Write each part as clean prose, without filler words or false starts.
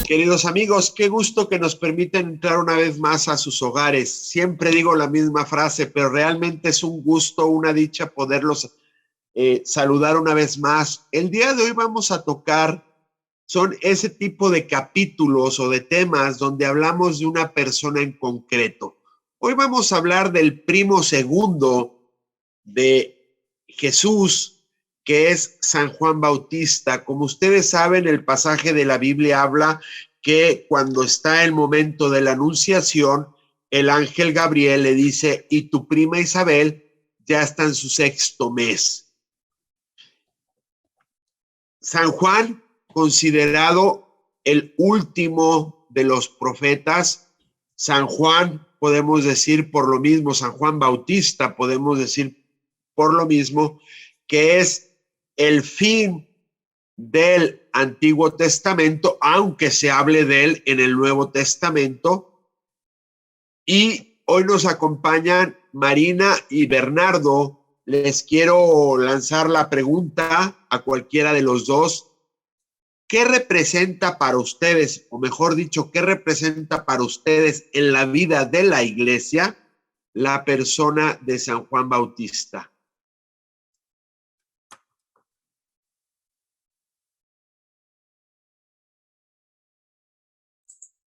Queridos amigos, qué gusto que nos permiten entrar una vez más a sus hogares. Siempre digo la misma frase, pero realmente es un gusto, una dicha poderlos saludar una vez más. El día de hoy vamos a tocar, son ese tipo de capítulos o de temas donde hablamos de una persona en concreto. Hoy vamos a hablar del primo segundo de Jesús, que es San Juan Bautista. Como ustedes saben, el pasaje de la Biblia habla que cuando está el momento de la anunciación, el ángel Gabriel le dice, y tu prima Isabel ya está en su sexto mes. San Juan, considerado el último de los profetas, San Juan, podemos decir por lo mismo, San Juan Bautista, podemos decir por lo mismo, que es el fin del Antiguo Testamento, aunque se hable de él en el Nuevo Testamento. Y hoy nos acompañan Marina y Bernardo. Les quiero lanzar la pregunta a cualquiera de los dos. ¿Qué representa para ustedes, o mejor dicho, qué representa para ustedes en la vida de la iglesia la persona de San Juan Bautista?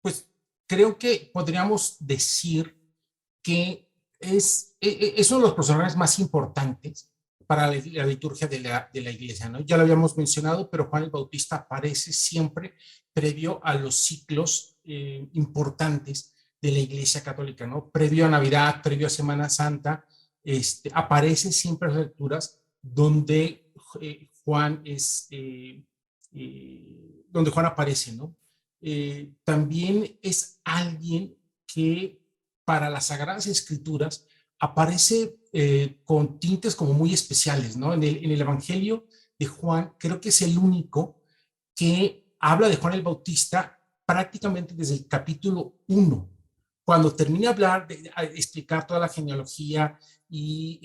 Pues creo que podríamos decir que es uno de los personajes más importantes para la liturgia de la iglesia, ¿no? Ya lo habíamos mencionado, pero Juan el Bautista aparece siempre previo a los ciclos importantes de la iglesia católica, ¿no? Previo a Navidad, previo a Semana Santa, aparece siempre en las lecturas donde donde Juan aparece, ¿no? También es alguien que para las Sagradas Escrituras aparece con tintes como muy especiales, ¿no? En el Evangelio de Juan creo que es el único que habla de Juan el Bautista prácticamente desde el capítulo 1, cuando termina de hablar, de explicar toda la genealogía y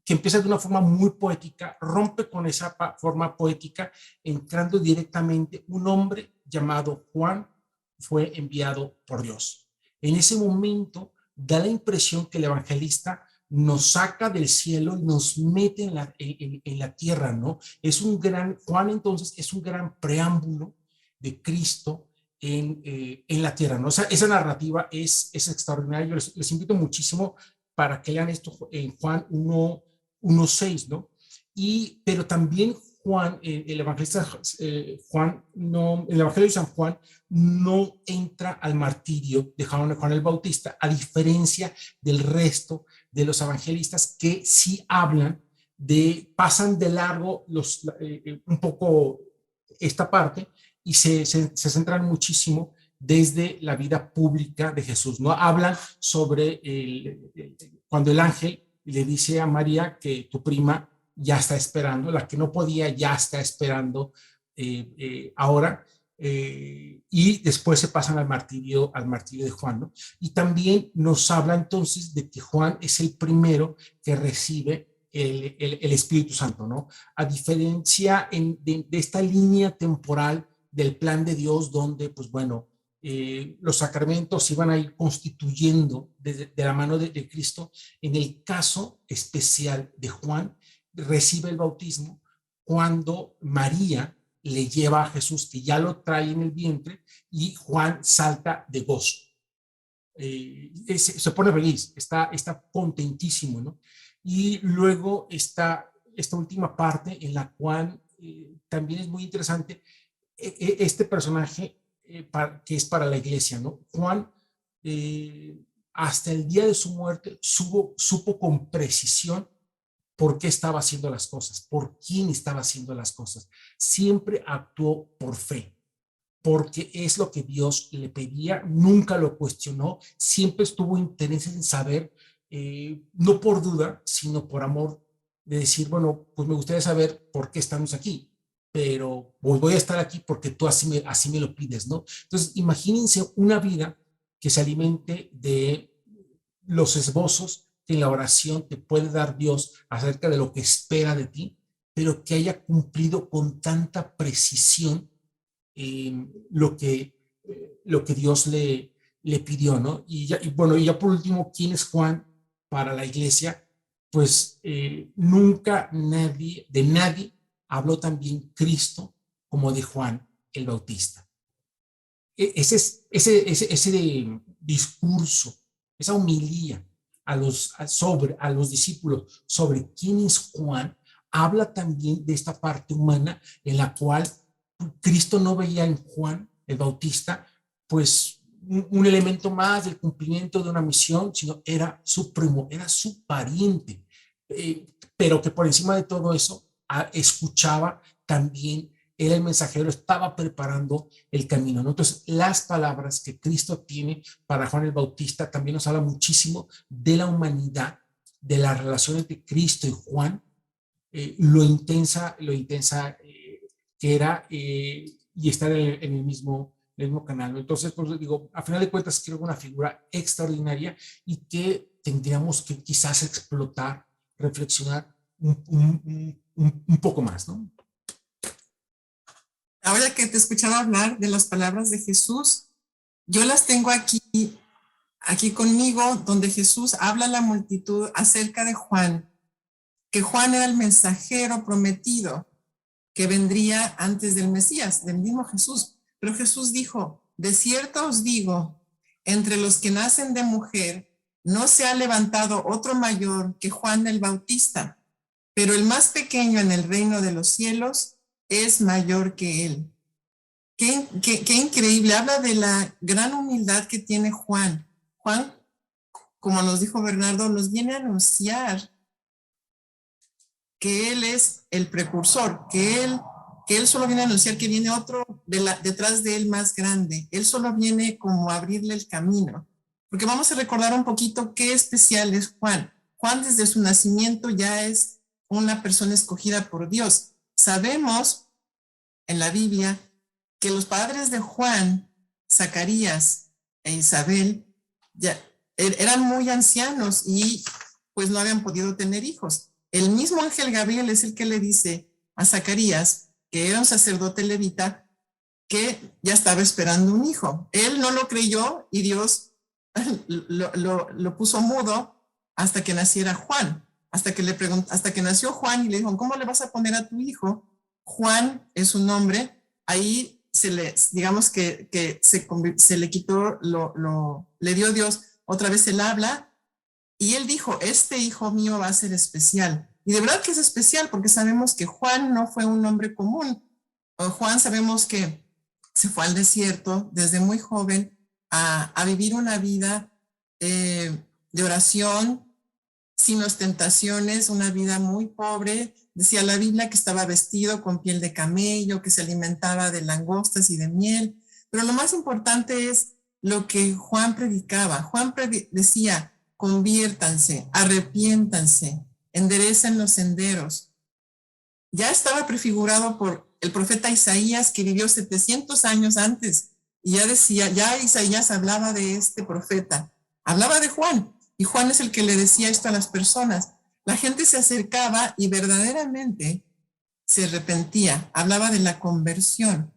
que empieza de una forma muy poética, rompe con esa forma poética, entrando directamente un hombre llamado Juan fue enviado por Dios. En ese momento da la impresión que el evangelista nos saca del cielo y nos mete en la tierra, ¿no? Juan entonces es un gran preámbulo de Cristo en la tierra, ¿no? O sea, esa narrativa es extraordinaria. Yo les invito muchísimo para que lean esto en Juan 1:6, ¿no? Pero también Juan, el evangelista Juan, no, el evangelio de San Juan no entra al martirio de Juan el Bautista, a diferencia del resto de los evangelistas que sí hablan pasan de largo un poco esta parte y se centran muchísimo desde la vida pública de Jesús, ¿no? Hablan sobre cuando el ángel le dice a María que tu prima ya está esperando, la que no podía ya está esperando ahora, y después se pasan al martirio de Juan, ¿no? Y también nos habla entonces de que Juan es el primero que recibe el Espíritu Santo, ¿no? A diferencia de esta línea temporal del plan de Dios, donde, pues bueno, los sacramentos iban a ir constituyendo de la mano de Cristo. En el caso especial de Juan, recibe el bautismo cuando María le lleva a Jesús, que ya lo trae en el vientre, y Juan salta de gozo. Se pone feliz, está contentísimo, ¿no? Y luego está esta última parte en la cual también es muy interesante este personaje que es para la iglesia, ¿no? Juan, hasta el día de su muerte, supo con precisión por qué estaba haciendo las cosas, por quién estaba haciendo las cosas. Siempre actuó por fe, porque es lo que Dios le pedía, nunca lo cuestionó, siempre estuvo interés en saber, no por duda, sino por amor, de decir, bueno, pues me gustaría saber por qué estamos aquí, pero pues voy a estar aquí porque tú así me lo pides, ¿no? Entonces, imagínense una vida que se alimente de los esbozos que en la oración te puede dar Dios acerca de lo que espera de ti, pero que haya cumplido con tanta precisión lo que lo que Dios le pidió, ¿no? Y ya por último, ¿quién es Juan para la iglesia? Pues nunca de nadie habló también Cristo como de Juan el Bautista. Ese discurso, esa homilía a los discípulos sobre quién es Juan, habla también de esta parte humana en la cual Cristo no veía en Juan el Bautista, pues un elemento más del cumplimiento de una misión, sino era su primo, era su pariente, pero que por encima de todo eso escuchaba también, era el mensajero, estaba preparando el camino, ¿no? Entonces, las palabras que Cristo tiene para Juan el Bautista también nos habla muchísimo de la humanidad, de la relación entre Cristo y Juan, lo intensa que era y estar en el mismo canal, ¿no? Entonces, pues digo, a final de cuentas, creo que una figura extraordinaria y que tendríamos que quizás explotar, reflexionar un poco más, ¿no? Ahora que te he escuchado hablar de las palabras de Jesús, yo las tengo aquí conmigo, donde Jesús habla a la multitud acerca de Juan, que Juan era el mensajero prometido que vendría antes del Mesías, del mismo Jesús. Pero Jesús dijo, de cierto os digo, entre los que nacen de mujer, no se ha levantado otro mayor que Juan el Bautista, pero el más pequeño en el reino de los cielos es mayor que él. Qué increíble, habla de la gran humildad que tiene Juan. Juan, como nos dijo Bernardo, nos viene a anunciar que él es el precursor, que él solo viene a anunciar que viene otro detrás de él más grande. Él solo viene como a abrirle el camino. Porque vamos a recordar un poquito qué especial es Juan. Juan desde su nacimiento ya es una persona escogida por Dios. Sabemos en la Biblia que los padres de Juan, Zacarías e Isabel, ya eran muy ancianos y pues no habían podido tener hijos. El mismo ángel Gabriel es el que le dice a Zacarías, que era un sacerdote levita, que ya estaba esperando un hijo. Él no lo creyó y Dios lo puso mudo hasta que naciera Juan. Hasta que nació Juan y le dijo, ¿cómo le vas a poner a tu hijo? Juan es su nombre. Ahí digamos que se le quitó, le dio Dios otra vez el habla. Y él dijo, este hijo mío va a ser especial. Y de verdad que es especial porque sabemos que Juan no fue un hombre común. Juan sabemos que se fue al desierto desde muy joven a vivir una vida de oración, sin ostentaciones, una vida muy pobre. Decía la Biblia que estaba vestido con piel de camello, que se alimentaba de langostas y de miel. Pero lo más importante es lo que Juan predicaba. Juan decía, conviértanse, arrepiéntanse, enderecen los senderos. Ya estaba prefigurado por el profeta Isaías, que vivió 700 años antes, y ya Isaías hablaba de este profeta, hablaba de Juan, y Juan es el que le decía esto a las personas. La gente se acercaba y verdaderamente se arrepentía, hablaba de la conversión.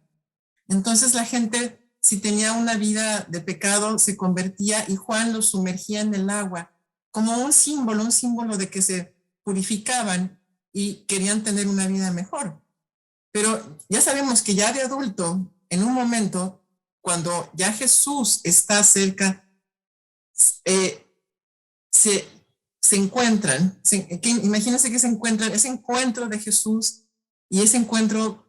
Entonces la gente, si tenía una vida de pecado, se convertía y Juan los sumergía en el agua como un símbolo de que se purificaban y querían tener una vida mejor. Pero ya sabemos que ya de adulto, en un momento, cuando ya Jesús está cerca, se encuentran, imagínense que se encuentran, ese encuentro de Jesús y ese encuentro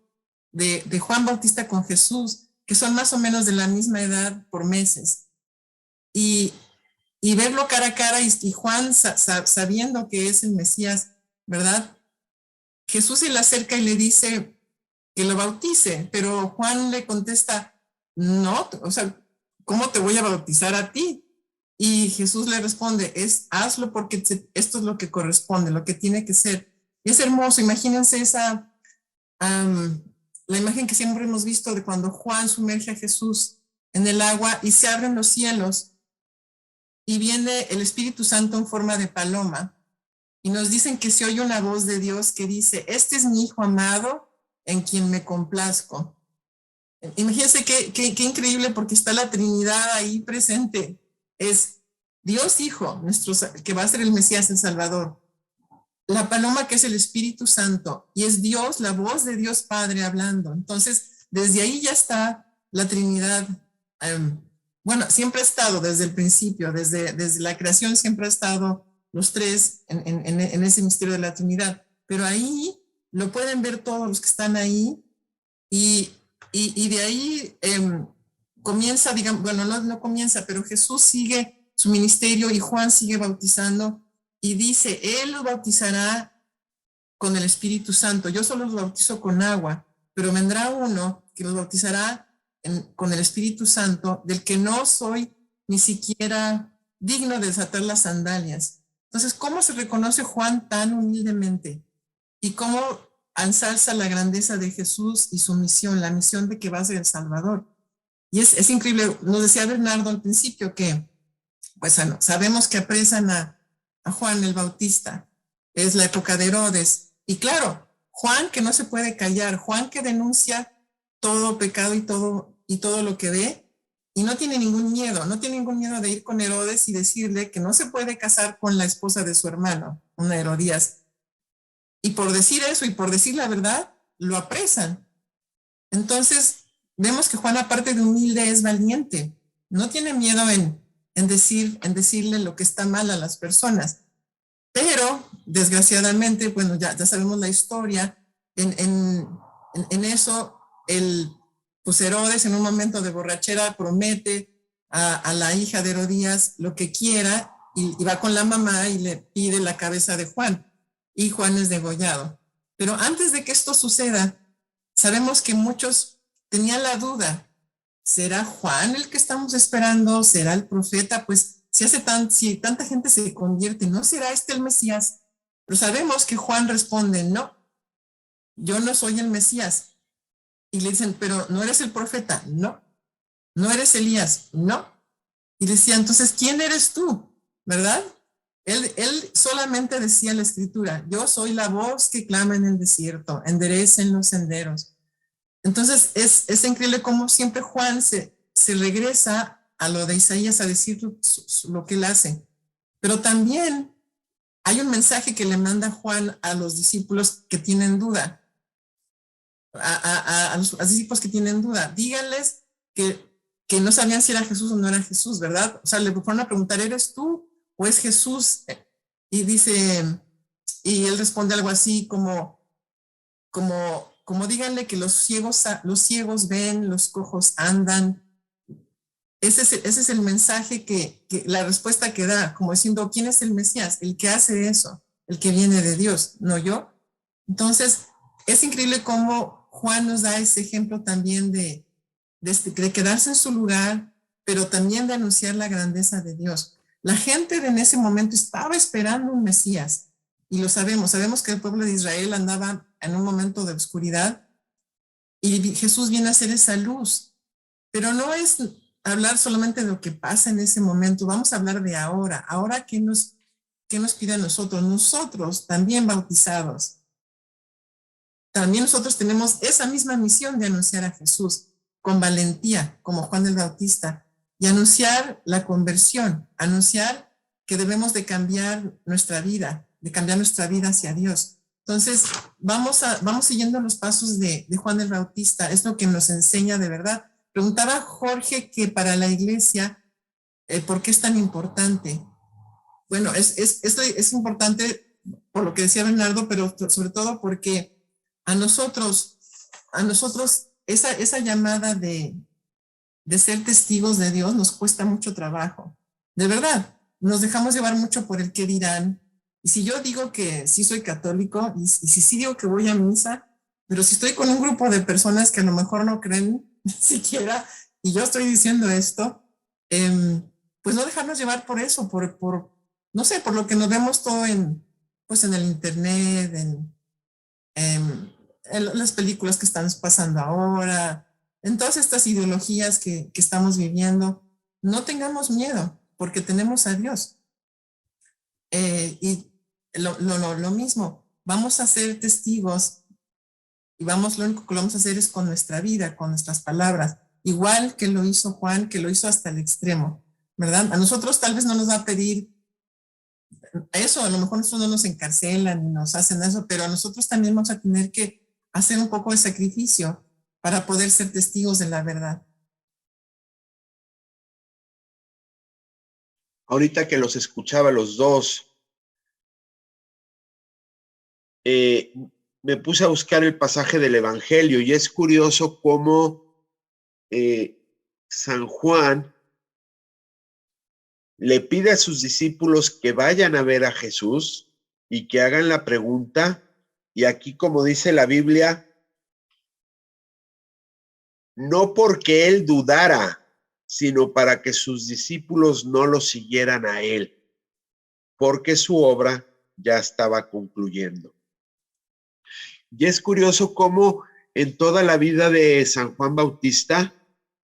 de Juan Bautista con Jesús, que son más o menos de la misma edad por meses. Y verlo cara a cara y Juan sabiendo que es el Mesías, ¿verdad? Jesús se le acerca y le dice que lo bautice, pero Juan le contesta, no, o sea, ¿cómo te voy a bautizar a ti? Y Jesús le responde, hazlo porque esto es lo que corresponde, lo que tiene que ser. Y es hermoso, imagínense la imagen que siempre hemos visto de cuando Juan sumerge a Jesús en el agua y se abren los cielos y viene el Espíritu Santo en forma de paloma y nos dicen que se oye una voz de Dios que dice, este es mi Hijo amado en quien me complazco. Imagínense qué increíble, porque está la Trinidad ahí presente. Es Dios Hijo, que va a ser el Mesías, el Salvador. La paloma, que es el Espíritu Santo, y es Dios, la voz de Dios Padre hablando. Entonces, desde ahí ya está la Trinidad. Bueno, siempre ha estado desde el principio, desde la creación siempre ha estado los tres en ese misterio de la Trinidad. Pero ahí lo pueden ver todos los que están ahí, y de ahí comienza, digamos, bueno, no comienza, pero Jesús sigue su ministerio y Juan sigue bautizando y dice, Él lo bautizará con el Espíritu Santo. Yo solo los bautizo con agua, pero vendrá uno que los bautizará con el Espíritu Santo, del que no soy ni siquiera digno de desatar las sandalias. Entonces, ¿cómo se reconoce Juan tan humildemente? Y cómo ensalza la grandeza de Jesús y su misión, la misión de que va a ser el Salvador. Y es increíble. Nos decía Bernardo al principio que, pues sabemos que apresan a Juan el Bautista. Es la época de Herodes. Y claro, Juan que no se puede callar, Juan que denuncia todo pecado y todo lo que ve, y no tiene ningún miedo de ir con Herodes y decirle que no se puede casar con la esposa de su hermano, una Herodías. Y por decir eso y por decir la verdad, lo apresan. Entonces, vemos que Juan, aparte de humilde, es valiente. No tiene miedo en decirle lo que está mal a las personas. Pero, desgraciadamente, bueno, ya sabemos la historia. En eso, pues Herodes, en un momento de borrachera, promete a la hija de Herodías lo que quiera, y va con la mamá y le pide la cabeza de Juan. Y Juan es degollado. Pero antes de que esto suceda, sabemos que muchos tenían la duda. ¿Será Juan el que estamos esperando? ¿Será el profeta? Pues si tanta gente se convierte, ¿no será este el Mesías? Pero sabemos que Juan responde, no, yo no soy el Mesías. Y le dicen, pero ¿no eres el profeta? No. ¿No eres Elías? No. Y decía, entonces, ¿quién eres tú? ¿Verdad? Él solamente decía en la escritura, yo soy la voz que clama en el desierto, enderecen los senderos. Entonces es increíble cómo siempre Juan se regresa a lo de Isaías a decir lo que él hace. Pero también hay un mensaje que le manda Juan a los discípulos que tienen duda. A los discípulos que tienen duda, díganles que no sabían si era Jesús o no era Jesús, ¿verdad? O sea, le fueron a preguntar, ¿eres tú o es Jesús? Y dice, y él responde algo así como díganle que los ciegos ven, los cojos andan. Ese es el mensaje la respuesta que da, como diciendo, ¿quién es el Mesías? El que hace eso, el que viene de Dios, no yo. Entonces, es increíble cómo Juan nos da ese ejemplo también de quedarse en su lugar, pero también de anunciar la grandeza de Dios. La gente en ese momento estaba esperando un Mesías, y lo sabemos que el pueblo de Israel andaba en un momento de oscuridad, y Jesús viene a ser esa luz. Pero no es hablar solamente de lo que pasa en ese momento, vamos a hablar de ahora. Ahora, ¿qué nos pide a nosotros? Nosotros también bautizados. También nosotros tenemos esa misma misión de anunciar a Jesús con valentía, como Juan el Bautista, y anunciar la conversión, anunciar que debemos de cambiar nuestra vida hacia Dios. Entonces, vamos siguiendo los pasos de Juan el Bautista, es lo que nos enseña de verdad. Preguntaba Jorge que para la iglesia, ¿por qué es tan importante? Bueno, es importante por lo que decía Bernardo, pero sobre todo porque a nosotros esa llamada de ser testigos de Dios nos cuesta mucho trabajo. De verdad, nos dejamos llevar mucho por el qué dirán. Y si yo digo que sí soy católico, y si sí digo que voy a misa, pero si estoy con un grupo de personas que a lo mejor no creen ni siquiera, y yo estoy diciendo esto, pues no dejarnos llevar por eso, no sé, por lo que nos vemos todo en el internet, en las películas que están pasando ahora, en todas estas ideologías que estamos viviendo. No tengamos miedo, porque tenemos a Dios. Y lo mismo, vamos a ser testigos Y vamos, lo único que lo vamos a hacer es con nuestra vida, con nuestras palabras, igual que lo hizo Juan, que lo hizo hasta el extremo, ¿verdad? A nosotros tal vez no nos va a pedir eso, a lo mejor nosotros no nos encarcelan ni nos hacen eso, pero a nosotros también vamos a tener que hacer un poco de sacrificio para poder ser testigos de la verdad. Ahorita que los escuchaba los dos, me puse a buscar el pasaje del Evangelio y es curioso cómo San Juan le pide a sus discípulos que vayan a ver a Jesús y que hagan la pregunta. Y aquí, como dice la Biblia, no porque él dudara, sino para que sus discípulos no lo siguieran a él, porque su obra ya estaba concluyendo. Y es curioso cómo en toda la vida de San Juan Bautista,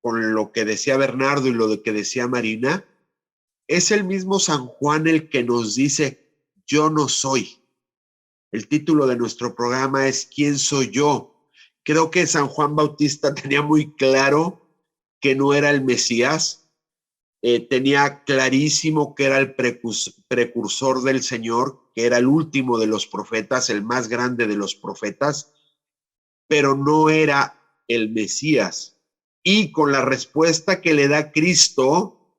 con lo que decía Bernardo y lo que decía Marina, es el mismo San Juan el que nos dice, yo no soy. El título de nuestro programa es ¿Quién soy yo? Creo que San Juan Bautista tenía muy claro que no era el Mesías, tenía clarísimo que era el precursor del Señor, que era el último de los profetas, el más grande de los profetas, pero no era el Mesías. Y con la respuesta que le da Cristo,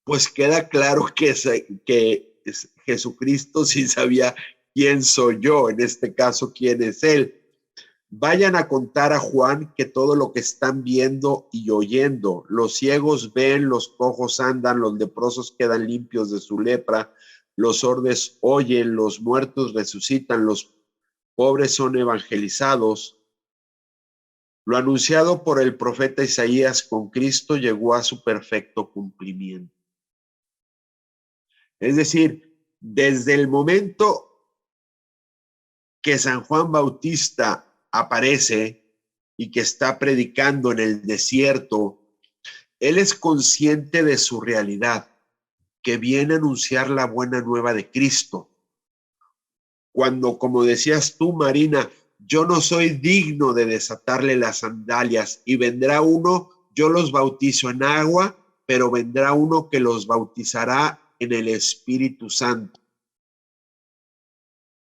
pues queda claro que Jesucristo sí sabía quién soy yo, en este caso, quién es él. Vayan a contar a Juan que todo lo que están viendo y oyendo, los ciegos ven, los cojos andan, los leprosos quedan limpios de su lepra, los sordos oyen, los muertos resucitan, los pobres son evangelizados. Lo anunciado por el profeta Isaías con Cristo llegó a su perfecto cumplimiento. Es decir, desde el momento que San Juan Bautista aparece y que está predicando en el desierto, él es consciente de su realidad, que viene a anunciar la buena nueva de Cristo. Cuando, como decías tú, Marina, yo no soy digno de desatarle las sandalias y vendrá uno, yo los bautizo en agua, pero vendrá uno que los bautizará en el Espíritu Santo.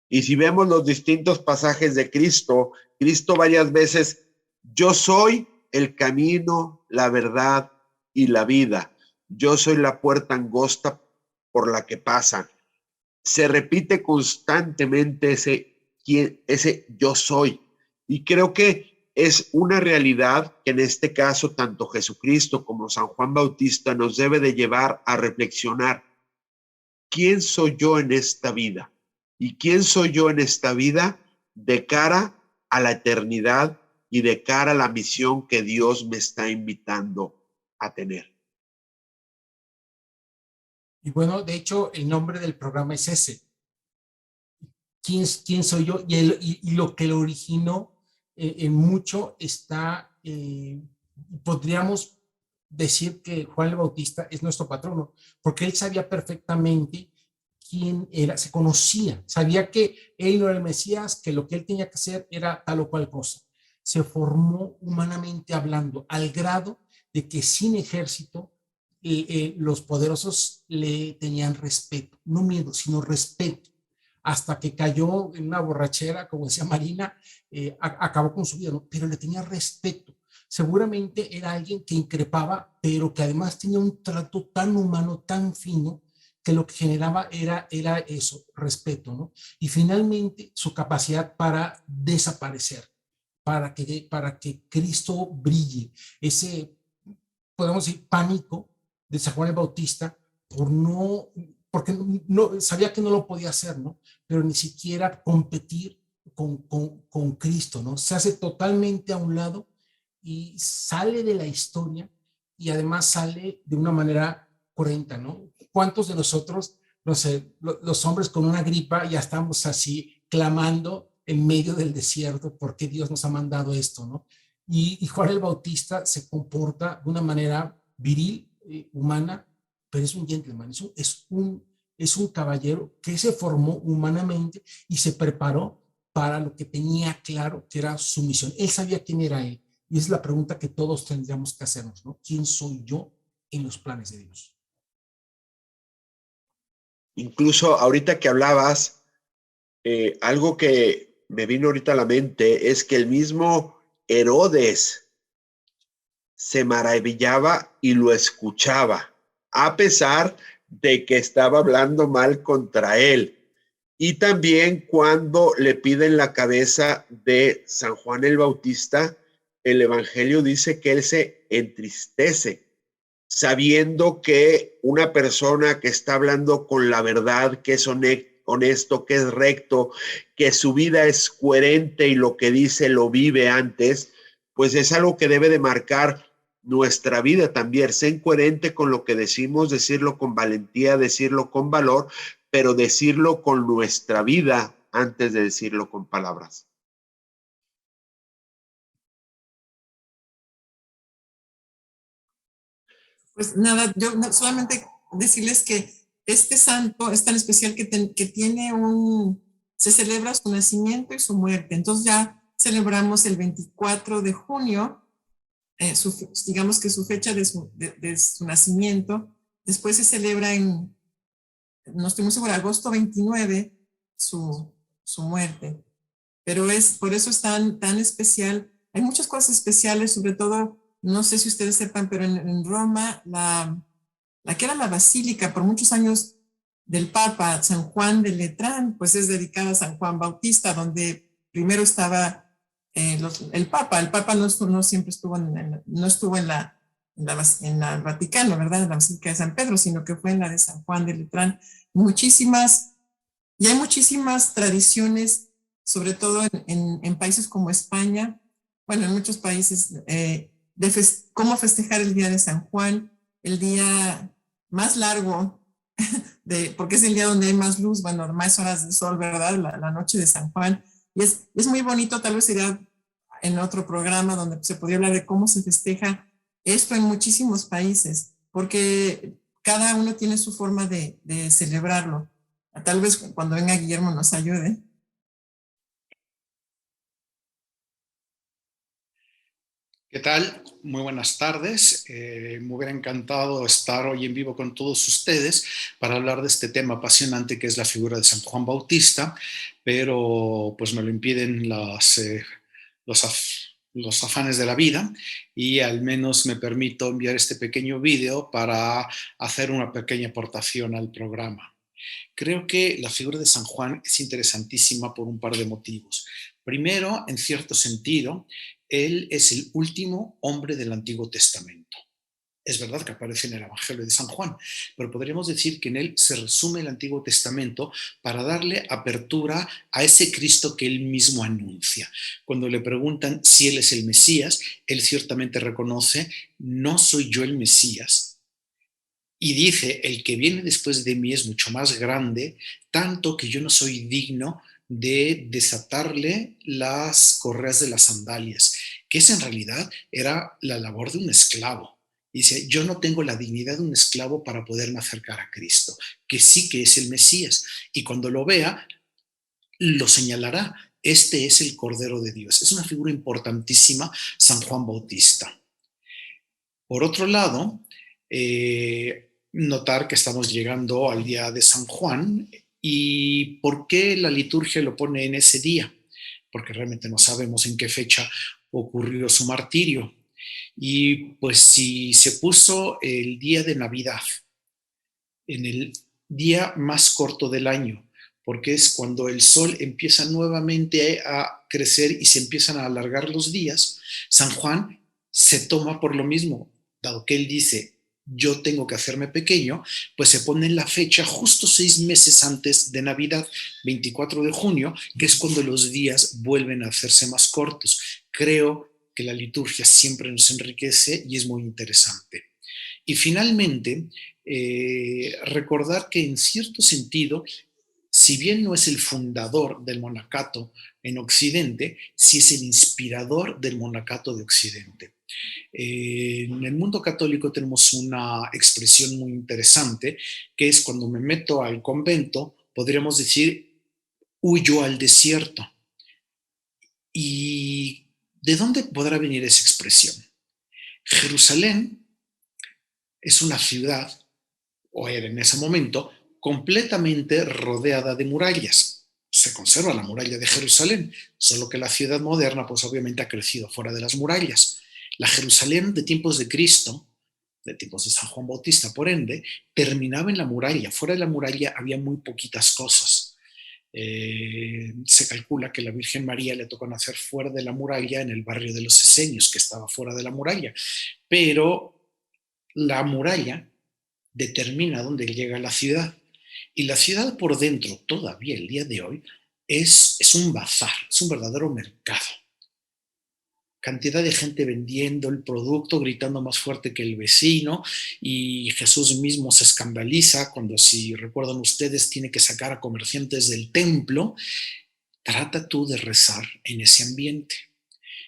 Y si vemos los distintos pasajes de Cristo, Cristo varias veces, yo soy el camino, la verdad y la vida. Yo soy la puerta angosta por la que pasan. Se repite constantemente ese yo soy. Y creo que es una realidad que en este caso tanto Jesucristo como San Juan Bautista nos debe de llevar a reflexionar. ¿Quién soy yo en esta vida? ¿Y quién soy yo en esta vida de cara a la eternidad y de cara a la misión que Dios me está invitando a tener? Y bueno, de hecho, el nombre del programa es ese. ¿Quién soy yo? Y lo que lo originó en mucho está, podríamos decir que Juan el Bautista es nuestro patrono, porque él sabía perfectamente quién era, se conocía, sabía que él no era el Mesías, que lo que él tenía que hacer era tal o cual cosa. Se formó humanamente hablando al grado de que sin ejército los poderosos le tenían respeto, no miedo, sino respeto, hasta que cayó en una borrachera, como decía Marina, acabó con su vida, ¿no? Pero le tenía respeto. Seguramente era alguien que increpaba, pero que además tenía un trato tan humano, tan fino, que lo que generaba era eso, respeto, ¿no? Y finalmente su capacidad para desaparecer, para que Cristo brille, ese, podemos decir, pánico de San Juan el Bautista porque no, sabía que no lo podía hacer, ¿no? Pero ni siquiera competir con Cristo, ¿no? Se hace totalmente a un lado y sale de la historia y además sale de una manera cruenta, ¿no? ¿Cuántos de nosotros, no sé, los hombres con una gripa ya estamos así clamando en medio del desierto, ¿por qué Dios nos ha mandado esto, no? Y Juan el Bautista se comporta de una manera viril, humana, pero es un gentleman, es un caballero que se formó humanamente y se preparó para lo que tenía claro que era su misión. Él sabía quién era él. Y es la pregunta que todos tendríamos que hacernos, ¿no? ¿Quién soy yo en los planes de Dios? Incluso ahorita que hablabas, algo que me vino ahorita a la mente es que el mismo Herodes se maravillaba y lo escuchaba, a pesar de que estaba hablando mal contra él. Y también cuando le piden la cabeza de San Juan el Bautista, el Evangelio dice que él se entristece, sabiendo que una persona que está hablando con la verdad, que es honesto, que es recto, que su vida es coherente y lo que dice lo vive antes, pues es algo que debe de marcar nuestra vida también, ser coherente con lo que decimos, decirlo con valentía, decirlo con valor, pero decirlo con nuestra vida antes de decirlo con palabras. Pues nada, yo solamente decirles que este santo es tan especial que tiene se celebra su nacimiento y su muerte. Entonces ya celebramos el 24 de junio, digamos que su fecha de su nacimiento. Después se celebra no estoy muy segura, agosto 29, su muerte. Pero por eso es tan especial. Hay muchas cosas especiales, sobre todo, no sé si ustedes sepan, pero en Roma, la que era la basílica por muchos años del Papa, San Juan de Letrán, pues es dedicada a San Juan Bautista, donde primero estaba el Papa. El Papa no siempre estuvo no estuvo en la Vaticano, ¿verdad? En la Basílica de San Pedro, sino que fue en la de San Juan de Letrán. Y hay muchísimas tradiciones, sobre todo en países como España, bueno, en muchos países, cómo festejar el día de San Juan, el día más largo, porque es el día donde hay más luz, bueno, más horas de sol, ¿verdad? La noche de San Juan. Y es muy bonito, tal vez sería en otro programa donde se podría hablar de cómo se festeja esto en muchísimos países, porque cada uno tiene su forma de celebrarlo. Tal vez cuando venga Guillermo nos ayude. ¿Qué tal? Muy buenas tardes. Me hubiera encantado estar hoy en vivo con todos ustedes para hablar de este tema apasionante que es la figura de San Juan Bautista, pero pues me lo impiden los afanes de la vida y al menos me permito enviar este pequeño vídeo para hacer una pequeña aportación al programa. Creo que la figura de San Juan es interesantísima por un par de motivos. Primero, en cierto sentido, él es el último hombre del Antiguo Testamento. Es verdad que aparece en el Evangelio de San Juan, pero podríamos decir que en él se resume el Antiguo Testamento para darle apertura a ese Cristo que él mismo anuncia. Cuando le preguntan si él es el Mesías, él ciertamente reconoce: no soy yo el Mesías. Y dice: el que viene después de mí es mucho más grande, tanto que yo no soy digno de desatarle las correas de las sandalias, que esa en realidad era la labor de un esclavo. Dice: yo no tengo la dignidad de un esclavo para poderme acercar a Cristo, que sí que es el Mesías. Y cuando lo vea, lo señalará: este es el Cordero de Dios. Es una figura importantísima, San Juan Bautista. Por otro lado, notar que estamos llegando al día de San Juan. ¿Y por qué la liturgia lo pone en ese día? Porque realmente no sabemos en qué fecha ocurrió su martirio. Y pues si se puso el día de Navidad, en el día más corto del año, porque es cuando el sol empieza nuevamente a crecer y se empiezan a alargar los días, San Juan se toma por lo mismo, dado que él dice: yo tengo que hacerme pequeño, pues se pone en la fecha justo 6 meses antes de Navidad, 24 de junio, que es cuando los días vuelven a hacerse más cortos. Creo que la liturgia siempre nos enriquece y es muy interesante. Y finalmente, recordar que en cierto sentido, si bien no es el fundador del monacato en Occidente, sí es el inspirador del monacato de Occidente. En el mundo católico tenemos una expresión muy interesante, que es: cuando me meto al convento, podríamos decir, huyo al desierto. ¿Y de dónde podrá venir esa expresión? Jerusalén es una ciudad, o era en ese momento, completamente rodeada de murallas. Se conserva la muralla de Jerusalén, solo que la ciudad moderna, pues obviamente ha crecido fuera de las murallas. La Jerusalén de tiempos de Cristo, de tiempos de San Juan Bautista, por ende, terminaba en la muralla. Fuera de la muralla había muy poquitas cosas. Se calcula que la Virgen María le tocó nacer fuera de la muralla, en el barrio de los Esenios, que estaba fuera de la muralla. Pero la muralla determina dónde llega la ciudad. Y la ciudad por dentro, todavía el día de hoy, es un bazar, es un verdadero mercado. Cantidad de gente vendiendo el producto, gritando más fuerte que el vecino, y Jesús mismo se escandaliza cuando, si recuerdan ustedes, tiene que sacar a comerciantes del templo. Trata tú de rezar en ese ambiente.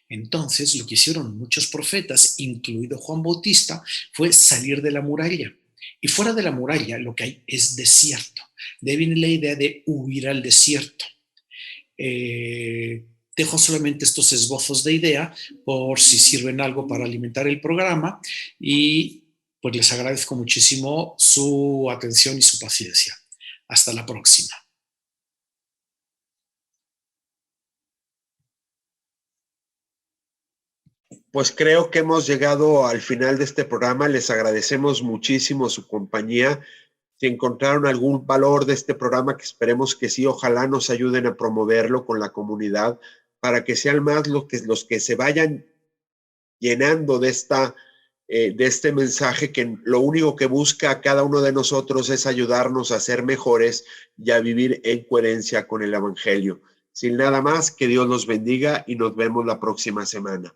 Entonces, lo que hicieron muchos profetas, incluido Juan Bautista, fue salir de la muralla. Y fuera de la muralla lo que hay es desierto. De ahí viene la idea de huir al desierto. Dejo solamente estos esbozos de idea por si sirven algo para alimentar el programa, y pues les agradezco muchísimo su atención y su paciencia. Hasta la próxima. Pues creo que hemos llegado al final de este programa. Les agradecemos muchísimo su compañía. Si encontraron algún valor de este programa, que esperemos que sí, ojalá nos ayuden a promoverlo con la comunidad para que sean más los que se vayan llenando de este mensaje, que lo único que busca cada uno de nosotros es ayudarnos a ser mejores y a vivir en coherencia con el Evangelio. Sin nada más, que Dios los bendiga y nos vemos la próxima semana.